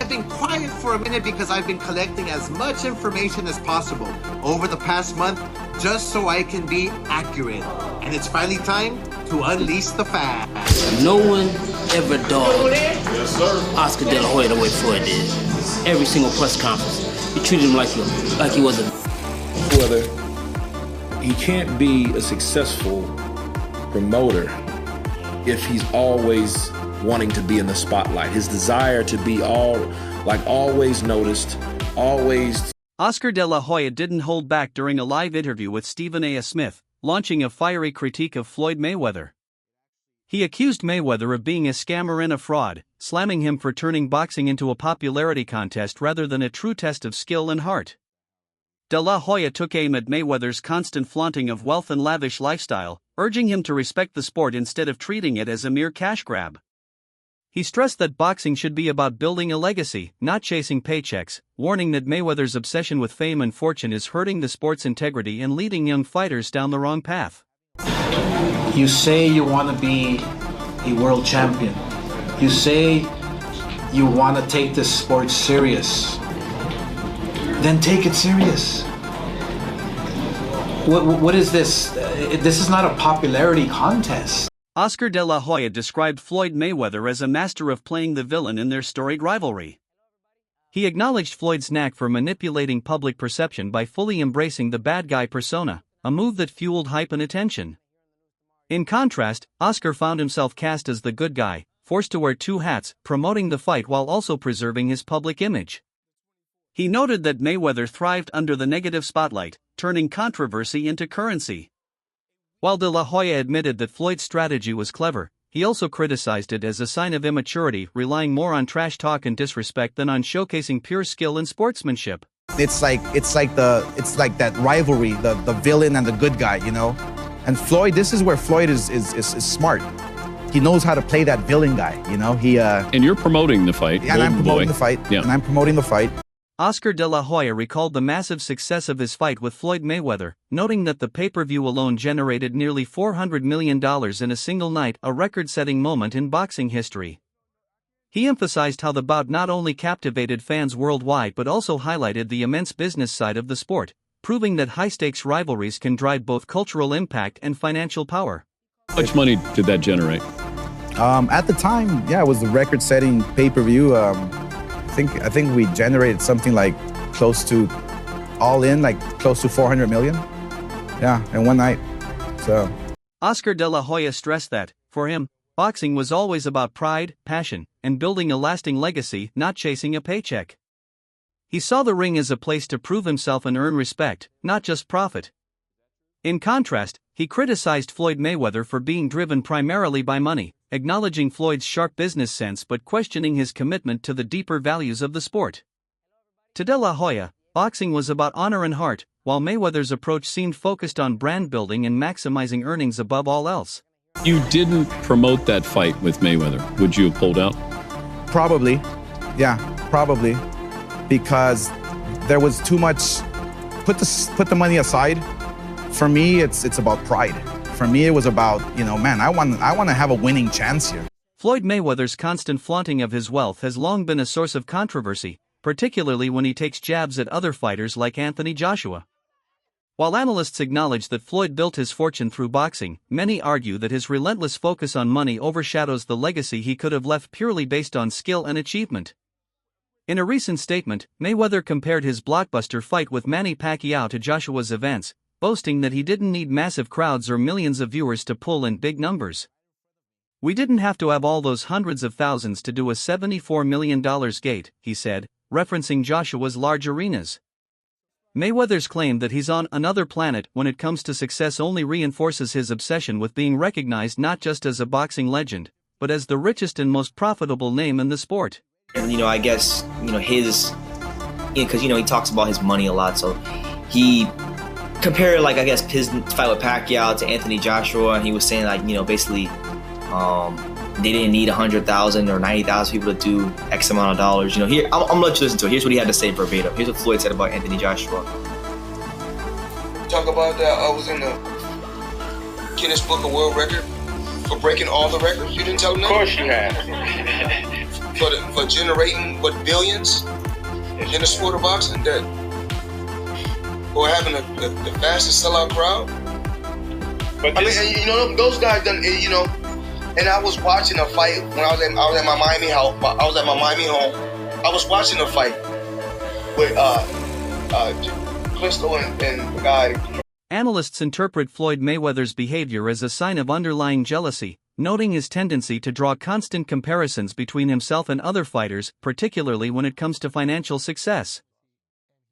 I've been quiet for a minute because I've been collecting as much information as possible over the past month just so I can be accurate. And it's finally time to unleash the facts. No one ever dogged Oscar De La Hoya the way Floyd did. Every single press conference, he treated him like he was a... Whether he can't be a successful promoter if he's always wanting to be in the spotlight. His desire to be always noticed, always... Oscar De La Hoya didn't hold back during a live interview with Stephen A. Smith, launching a fiery critique of Floyd Mayweather. He accused Mayweather of being a scammer and a fraud, slamming him for turning boxing into a popularity contest rather than a true test of skill and heart. De La Hoya took aim at Mayweather's constant flaunting of wealth and lavish lifestyle, urging him to respect the sport instead of treating it as a mere cash grab. He stressed that boxing should be about building a legacy, not chasing paychecks, warning that Mayweather's obsession with fame and fortune is hurting the sport's integrity and leading young fighters down the wrong path. You say you want to be a world champion. You say you want to take this sport serious. Then take it serious. What is this? This is not a popularity contest. Oscar De La Hoya described Floyd Mayweather as a master of playing the villain in their storied rivalry. He acknowledged Floyd's knack for manipulating public perception by fully embracing the bad guy persona, a move that fueled hype and attention. In contrast, Oscar found himself cast as the good guy, forced to wear two hats, promoting the fight while also preserving his public image. He noted that Mayweather thrived under the negative spotlight, turning controversy into currency. While De La Hoya admitted that Floyd's strategy was clever, he also criticized it as a sign of immaturity, relying more on trash talk and disrespect than on showcasing pure skill and sportsmanship. It's like that rivalry, the villain and the good guy, you know? And Floyd, this is where Floyd is smart. He knows how to play that villain guy, you know? And you're promoting the fight. Yeah, and I'm promoting the fight. Yeah. And I'm promoting the fight. Oscar De La Hoya recalled the massive success of his fight with Floyd Mayweather, noting that the pay-per-view alone generated nearly $400 million in a single night, a record-setting moment in boxing history. He emphasized how the bout not only captivated fans worldwide but also highlighted the immense business side of the sport, proving that high-stakes rivalries can drive both cultural impact and financial power. How much money did that generate? At the time, yeah, it was the record-setting pay-per-view. I think we generated something like close to, all in, like close to 400 million. Yeah, in one night. So. Oscar De La Hoya stressed that, for him, boxing was always about pride, passion, and building a lasting legacy, not chasing a paycheck. He saw the ring as a place to prove himself and earn respect, not just profit. In contrast, he criticized Floyd Mayweather for being driven primarily by money, acknowledging Floyd's sharp business sense but questioning his commitment to the deeper values of the sport. To De La Hoya, boxing was about honor and heart, while Mayweather's approach seemed focused on brand building and maximizing earnings above all else. You didn't promote that fight with Mayweather. Would you have pulled out? Probably. Yeah, probably. Because there was too much, put the money aside. For me, it's about pride. For me, it was about, man, I want to have a winning chance here. Floyd Mayweather's constant flaunting of his wealth has long been a source of controversy, particularly when he takes jabs at other fighters like Anthony Joshua. While analysts acknowledge that Floyd built his fortune through boxing, many argue that his relentless focus on money overshadows the legacy he could have left purely based on skill and achievement. In a recent statement, Mayweather compared his blockbuster fight with Manny Pacquiao to Joshua's events, boasting that he didn't need massive crowds or millions of viewers to pull in big numbers. "We didn't have to have all those hundreds of thousands to do a $74 million gate," he said, referencing Joshua's large arenas. Mayweather's claim that he's on another planet when it comes to success only reinforces his obsession with being recognized not just as a boxing legend, but as the richest and most profitable name in the sport. And, I guess, his, because, he talks about his money a lot, so he compared, his fight with Pacquiao to Anthony Joshua, and he was saying, basically, they didn't need 100,000 or 90,000 people to do X amount of dollars. Here, I'm gonna let you listen to it. Here's what he had to say verbatim. Here's what Floyd said about Anthony Joshua. Talk about that. I was in the Guinness Book of World Record for breaking all the records. You didn't tell them that? Of course you have. for generating billions in the sport of boxing, that or having the fastest sellout crowd. But I mean, you know, those guys done, you know. And I was watching a fight when I was at my Miami house. I was at my Miami home. I was watching a fight with Crystal and the guy. Analysts interpret Floyd Mayweather's behavior as a sign of underlying jealousy, noting his tendency to draw constant comparisons between himself and other fighters, particularly when it comes to financial success.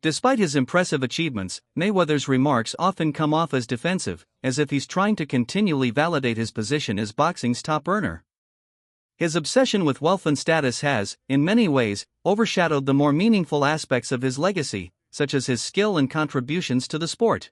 Despite his impressive achievements, Mayweather's remarks often come off as defensive, as if he's trying to continually validate his position as boxing's top earner. His obsession with wealth and status has, in many ways, overshadowed the more meaningful aspects of his legacy, such as his skill and contributions to the sport.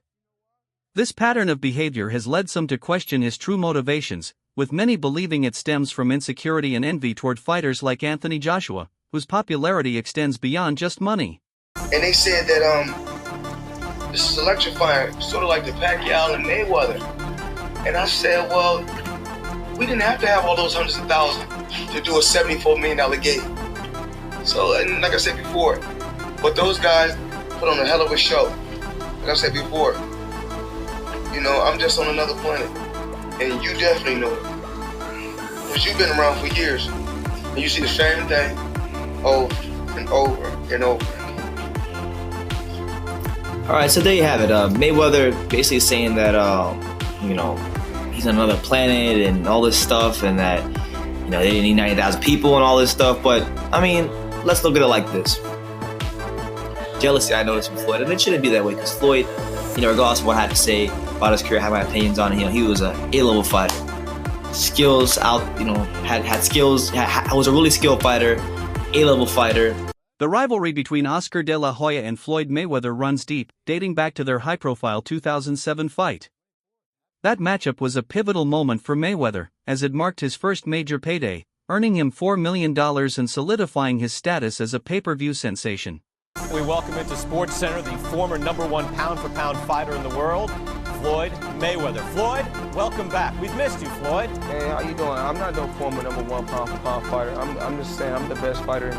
This pattern of behavior has led some to question his true motivations, with many believing it stems from insecurity and envy toward fighters like Anthony Joshua, whose popularity extends beyond just money. And they said that this is electrifying, sort of like the Pacquiao and Mayweather. And I said, well, we didn't have to have all those hundreds of thousands to do a $74 million gate. So, and like I said before, but those guys put on a hell of a show. Like I said before, you know, I'm just on another planet. And you definitely know it. Because you've been around for years. And you see the same thing over and over and over. All right, so there you have it. Mayweather basically saying that, you know, he's on another planet and all this stuff, and that, you know, they didn't need 90,000 people and all this stuff. But I mean, let's look at it like this. Jealousy, I noticed from Floyd, and it shouldn't be that way because Floyd, you know, regardless of what I had to say about his career, I have my opinions on it. You know, he was an A-level fighter, skills out, you know, had skills. Was a really skilled fighter, A-level fighter. The rivalry between Oscar de la Hoya and Floyd Mayweather runs deep, dating back to their high-profile 2007 fight. That matchup was a pivotal moment for Mayweather, as it marked his first major payday, earning him $4 million and solidifying his status as a pay-per-view sensation. We welcome into SportsCenter the former #1 pound-for-pound fighter in the world, Floyd Mayweather. Floyd, welcome back. We've missed you, Floyd. Hey, how you doing? I'm not no former #1 pound-for-pound fighter. I'm just saying I'm the best fighter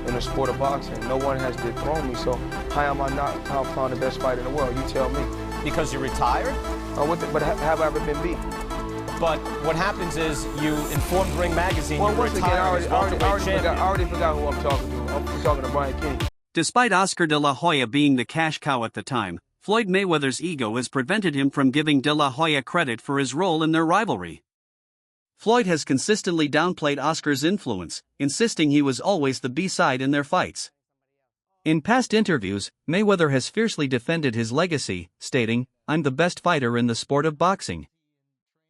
in the sport of boxing. No one has dethroned me, so how am I not pound-for-pound the best fighter in the world? You tell me. Because you're retired? But have I ever been beat? But what happens is you informed Ring Magazine well, you once again, I already forgot who I'm talking to. I'm talking to Brian Kenny. Despite Oscar de la Hoya being the cash cow at the time, Floyd Mayweather's ego has prevented him from giving de la Hoya credit for his role in their rivalry. Floyd has consistently downplayed Oscar's influence, insisting he was always the B-side in their fights. In past interviews, Mayweather has fiercely defended his legacy, stating, "I'm the best fighter in the sport of boxing.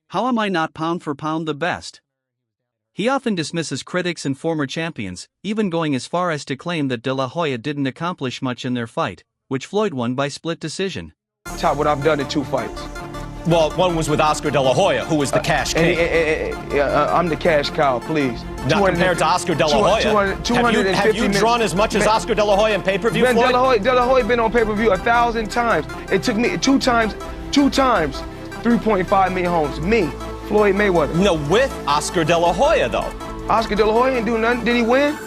How am I not pound for pound the best?" He often dismisses critics and former champions, even going as far as to claim that de la Hoya didn't accomplish much in their fight, which Floyd won by split decision. Top what I've done in 2 fights. Well, one was with Oscar de la Hoya, who was the cash king. I'm the cash cow, please. Not compared to Oscar de la Hoya. Have you drawn as much as Oscar de la Hoya in pay-per-view, Floyd? De la Hoya been on pay-per-view 1,000 times. It took me 2 times, 3.5 million homes. Me, Floyd Mayweather. No, with Oscar de la Hoya, though. Oscar de la Hoya didn't do nothing. Did he win?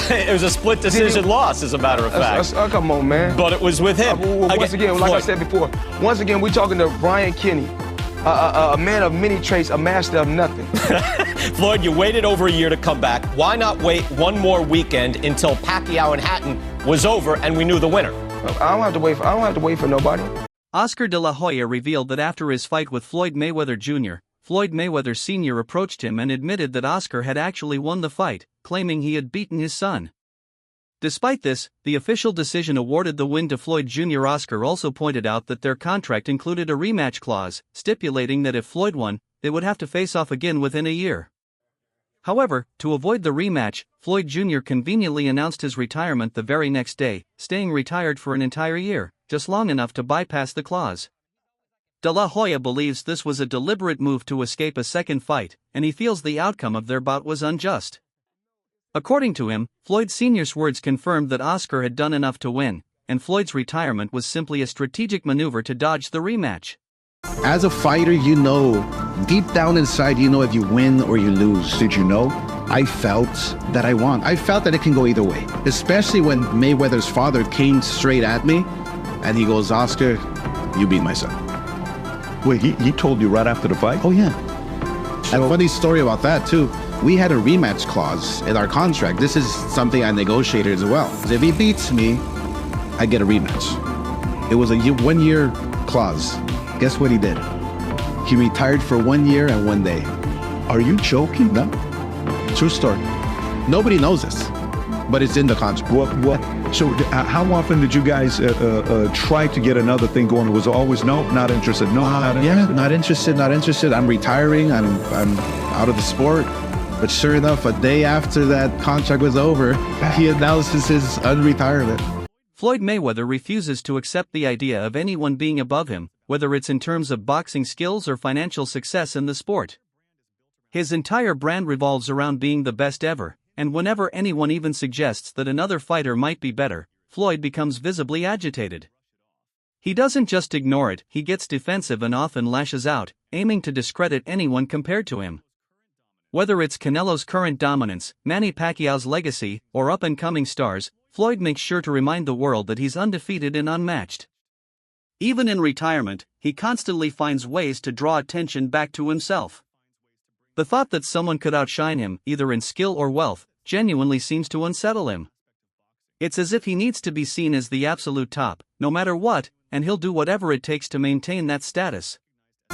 It was a split decision loss, as a matter of fact. Come on, man. But it was with him. Once again, like I said before, we're talking to Brian Kenny, a man of many traits, a master of nothing. Floyd, you waited over a year to come back. Why not wait one more weekend until Pacquiao and Hatton was over and we knew the winner? I don't have to wait for nobody. Oscar de la Hoya revealed that after his fight with Floyd Mayweather Jr., Floyd Mayweather Sr. approached him and admitted that Oscar had actually won the fight, claiming he had beaten his son. Despite this, the official decision awarded the win to Floyd Jr. Oscar also pointed out that their contract included a rematch clause, stipulating that if Floyd won, they would have to face off again within a year. However, to avoid the rematch, Floyd Jr. conveniently announced his retirement the very next day, staying retired for an entire year, just long enough to bypass the clause. De la Hoya believes this was a deliberate move to escape a second fight, and he feels the outcome of their bout was unjust. According to him, Floyd Sr.'s words confirmed that Oscar had done enough to win, and Floyd's retirement was simply a strategic maneuver to dodge the rematch. As a fighter, you know, deep down inside, you know if you win or you lose. Did you know? I felt that I won. I felt that it can go either way, especially when Mayweather's father came straight at me and he goes, Oscar, you beat my son. Wait, he told you right after the fight? Oh, yeah. And a funny story about that, too. We had a rematch clause in our contract. This is something I negotiated as well. If he beats me, I get a rematch. It was a 1-year clause. Guess what he did? He retired for 1 year and 1 day. Are you joking? No. True story. Nobody knows this, but it's in the contract. What? So how often did you guys try to get another thing going? It was always no, not interested. No, not interested. Yeah, not interested, not interested. I'm retiring. I'm out of the sport. But sure enough, a day after that contract was over, he announces his unretirement. Floyd Mayweather refuses to accept the idea of anyone being above him, whether it's in terms of boxing skills or financial success in the sport. His entire brand revolves around being the best ever, and whenever anyone even suggests that another fighter might be better, Floyd becomes visibly agitated. He doesn't just ignore it, he gets defensive and often lashes out, aiming to discredit anyone compared to him. Whether it's Canelo's current dominance, Manny Pacquiao's legacy, or up-and-coming stars, Floyd makes sure to remind the world that he's undefeated and unmatched. Even in retirement, he constantly finds ways to draw attention back to himself. The thought that someone could outshine him, either in skill or wealth, genuinely seems to unsettle him. It's as if he needs to be seen as the absolute top, no matter what, and he'll do whatever it takes to maintain that status.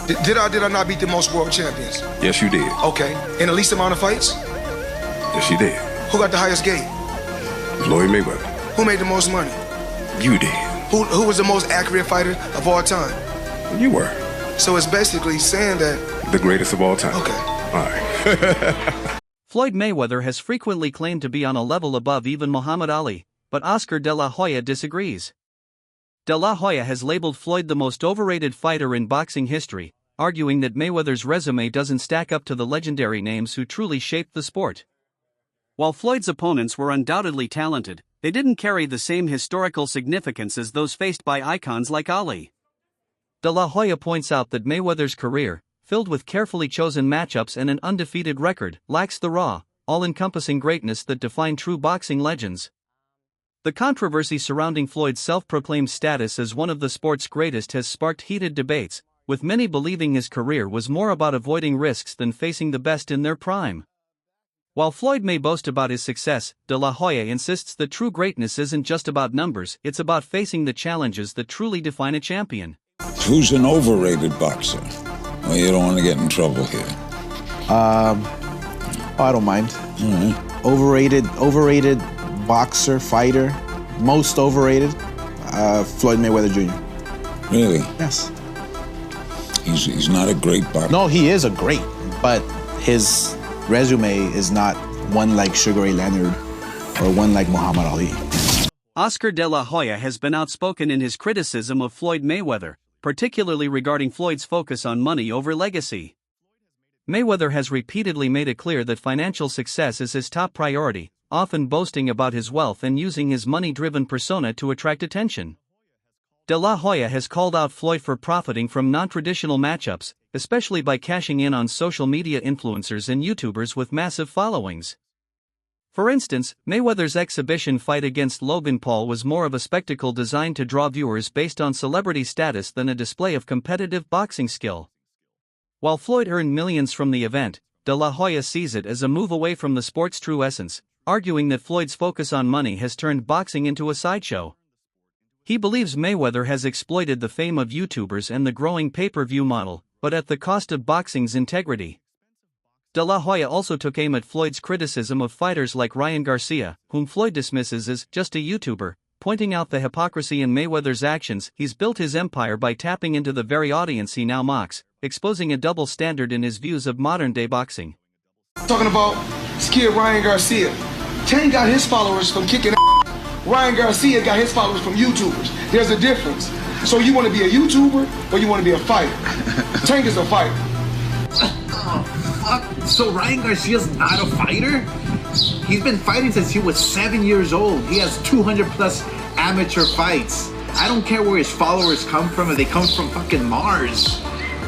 Did I not beat the most world champions? Yes, you did. Okay. In the least amount of fights? Yes, you did. Who got the highest gate? Floyd Mayweather. Who made the most money? You did. Who was the most accurate fighter of all time? You were. So it's basically saying that... The greatest of all time. Okay. All right. Floyd Mayweather has frequently claimed to be on a level above even Muhammad Ali, but Oscar de la Hoya disagrees. De la Hoya has labeled Floyd the most overrated fighter in boxing history, arguing that Mayweather's resume doesn't stack up to the legendary names who truly shaped the sport. While Floyd's opponents were undoubtedly talented, they didn't carry the same historical significance as those faced by icons like Ali. De la Hoya points out that Mayweather's career, filled with carefully chosen matchups and an undefeated record, lacks the raw, all-encompassing greatness that define true boxing legends. The controversy surrounding Floyd's self-proclaimed status as one of the sport's greatest has sparked heated debates, with many believing his career was more about avoiding risks than facing the best in their prime. While Floyd may boast about his success, De La Hoya insists that true greatness isn't just about numbers, it's about facing the challenges that truly define a champion. Who's an overrated boxer? Well, you don't want to get in trouble here. I don't mind. Overrated boxer, fighter, most overrated, Floyd Mayweather Jr. Really? Yes. He's not a great boxer. No, he is a great, but his resume is not one like Sugar Ray Leonard or one like Muhammad Ali. Oscar de la Hoya has been outspoken in his criticism of Floyd Mayweather, particularly regarding Floyd's focus on money over legacy. Mayweather has repeatedly made it clear that financial success is his top priority, often boasting about his wealth and using his money-driven persona to attract attention. De La Hoya has called out Floyd for profiting from non-traditional matchups, especially by cashing in on social media influencers and YouTubers with massive followings. For instance, Mayweather's exhibition fight against Logan Paul was more of a spectacle designed to draw viewers based on celebrity status than a display of competitive boxing skill. While Floyd earned millions from the event, De La Hoya sees it as a move away from the sport's true essence, arguing that Floyd's focus on money has turned boxing into a sideshow. He believes Mayweather has exploited the fame of YouTubers and the growing pay-per-view model, but at the cost of boxing's integrity. De La Hoya also took aim at Floyd's criticism of fighters like Ryan Garcia, whom Floyd dismisses as just a YouTuber, pointing out the hypocrisy in Mayweather's actions. He's built his empire by tapping into the very audience he now mocks, exposing a double standard in his views of modern-day boxing. Talking about this kid Ryan Garcia. Tank got his followers from kicking ass. Ryan Garcia got his followers from YouTubers. There's a difference. So you want to be a YouTuber or you want to be a fighter? Tank is a fighter. So Ryan Garcia's not a fighter? He's been fighting since he was 7 years old. He has 200 plus amateur fights. I don't care where his followers come from, if they come from fucking Mars.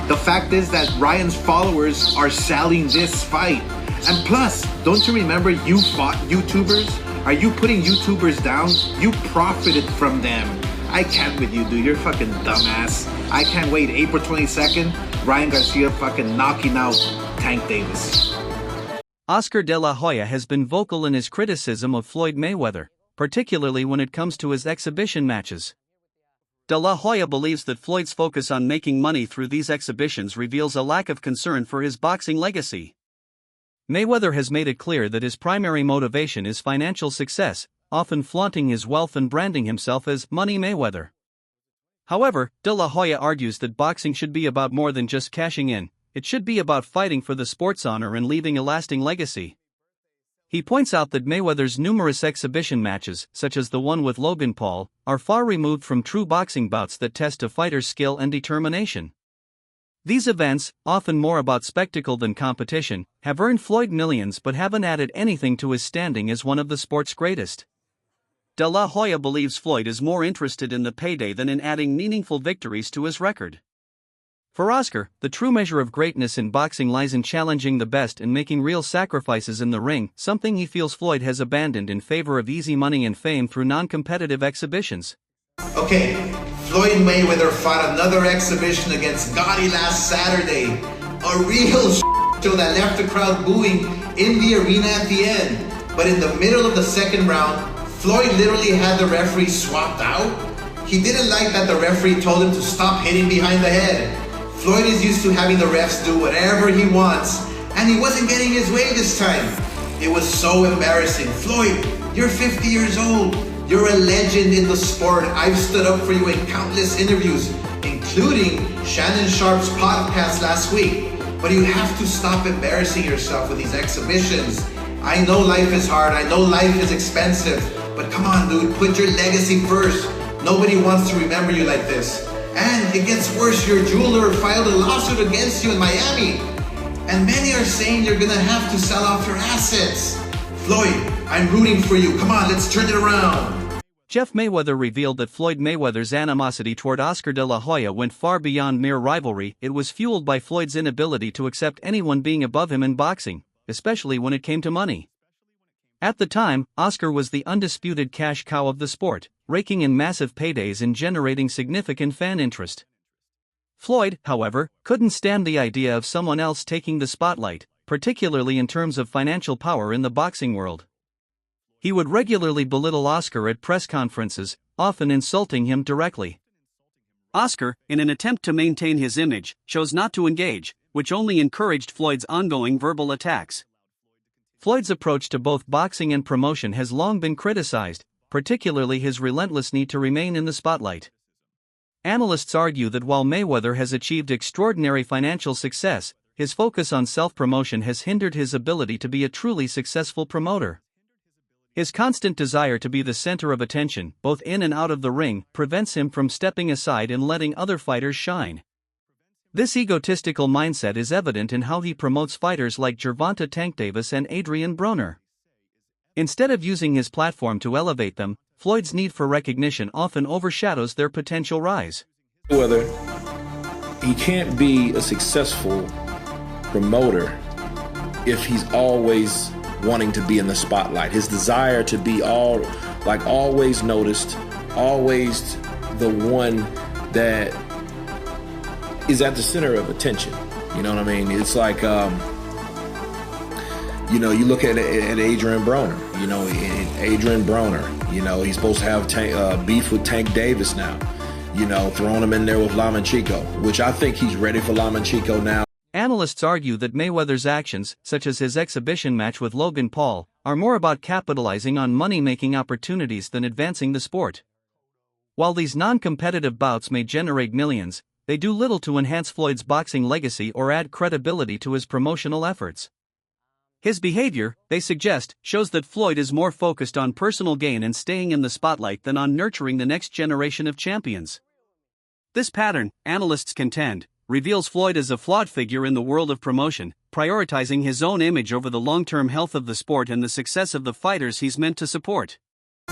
The fact is that Ryan's followers are selling this fight. And plus, don't you remember you fought YouTubers? Are you putting YouTubers down? You profited from them. I can't with you, dude. You're fucking dumbass. I can't wait. April 22nd, Ryan Garcia fucking knocking out Tank Davis. Oscar De La Hoya has been vocal in his criticism of Floyd Mayweather, particularly when it comes to his exhibition matches. De La Hoya believes that Floyd's focus on making money through these exhibitions reveals a lack of concern for his boxing legacy. Mayweather has made it clear that his primary motivation is financial success, often flaunting his wealth and branding himself as Money Mayweather. However, De La Hoya argues that boxing should be about more than just cashing in. It should be about fighting for the sport's honor and leaving a lasting legacy. He points out that Mayweather's numerous exhibition matches, such as the one with Logan Paul, are far removed from true boxing bouts that test a fighter's skill and determination. These events, often more about spectacle than competition, have earned Floyd millions but haven't added anything to his standing as one of the sport's greatest. De La Hoya believes Floyd is more interested in the payday than in adding meaningful victories to his record. For Oscar, the true measure of greatness in boxing lies in challenging the best and making real sacrifices in the ring, something he feels Floyd has abandoned in favor of easy money and fame through non-competitive exhibitions. Okay, Floyd Mayweather fought another exhibition against Gotti last Saturday. A real show that left the crowd booing in the arena at the end. But in the middle of the second round, Floyd literally had the referee swapped out. He didn't like that the referee told him to stop hitting behind the head. Floyd is used to having the refs do whatever he wants, and he wasn't getting his way this time. It was so embarrassing. Floyd, you're 50 years old. You're a legend in the sport. I've stood up for you in countless interviews, including Shannon Sharp's podcast last week. But you have to stop embarrassing yourself with these exhibitions. I know life is hard. I know life is expensive. But come on, dude, put your legacy first. Nobody wants to remember you like this. And it gets worse, your jeweler filed a lawsuit against you in Miami. And many are saying you're gonna have to sell off your assets. Floyd, I'm rooting for you. Come on, let's turn it around. Jeff Mayweather revealed that Floyd Mayweather's animosity toward Oscar De La Hoya went far beyond mere rivalry. It was fueled by Floyd's inability to accept anyone being above him in boxing, especially when it came to money. At the time, Oscar was the undisputed cash cow of the sport, raking in massive paydays and generating significant fan interest. Floyd, however, couldn't stand the idea of someone else taking the spotlight, particularly in terms of financial power in the boxing world. He would regularly belittle Oscar at press conferences, often insulting him directly. Oscar, in an attempt to maintain his image, chose not to engage, which only encouraged Floyd's ongoing verbal attacks. Floyd's approach to both boxing and promotion has long been criticized, particularly his relentless need to remain in the spotlight. Analysts argue that while Mayweather has achieved extraordinary financial success, his focus on self-promotion has hindered his ability to be a truly successful promoter. His constant desire to be the center of attention, both in and out of the ring, prevents him from stepping aside and letting other fighters shine. This egotistical mindset is evident in how he promotes fighters like Gervonta Tank Davis and Adrian Broner. Instead of using his platform to elevate them, Floyd's need for recognition often overshadows their potential rise. Whether he can't be a successful promoter if he's always wanting to be in the spotlight. His desire to be always noticed, always the one that is at the center of attention. You know what I mean? It's like, you look at Adrian Broner. Adrian Broner, he's supposed to have beef with Tank Davis now. Throwing him in there with Lomachenko, which I think he's ready for Lomachenko now. Analysts argue that Mayweather's actions, such as his exhibition match with Logan Paul, are more about capitalizing on money-making opportunities than advancing the sport. While these non-competitive bouts may generate millions, they do little to enhance Floyd's boxing legacy or add credibility to his promotional efforts. His behavior, they suggest, shows that Floyd is more focused on personal gain and staying in the spotlight than on nurturing the next generation of champions. This pattern, analysts contend, reveals Floyd as a flawed figure in the world of promotion, prioritizing his own image over the long-term health of the sport and the success of the fighters he's meant to support.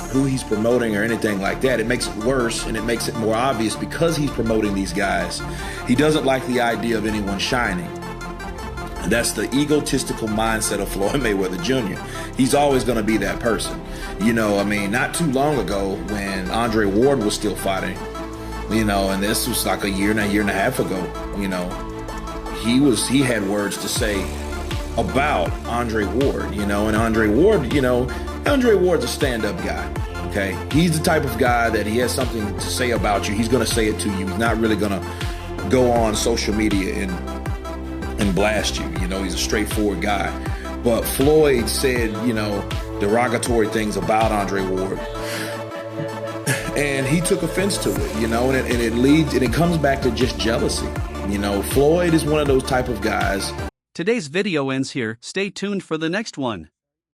Who he's promoting or anything like that, it makes it worse and it makes it more obvious because he's promoting these guys. He doesn't like the idea of anyone shining. That's the egotistical mindset of Floyd Mayweather Jr. He's always going to be that person. You know, I mean, not too long ago when Andre Ward was still fighting, you know, and this was like a year and a half ago, you know, he had words to say about Andre Ward, you know, and Andre Ward, you know, Andre Ward's a stand-up guy, okay? He's the type of guy that he has something to say about you, he's going to say it to you. He's not really going to go on social media and blast you, you know, he's a straightforward guy. But Floyd said, you know, derogatory things about Andre Ward, and he took offense to it, you know, and it comes back to just jealousy. You know, Floyd is one of those type of guys. Today's video ends here. Stay tuned for the next one.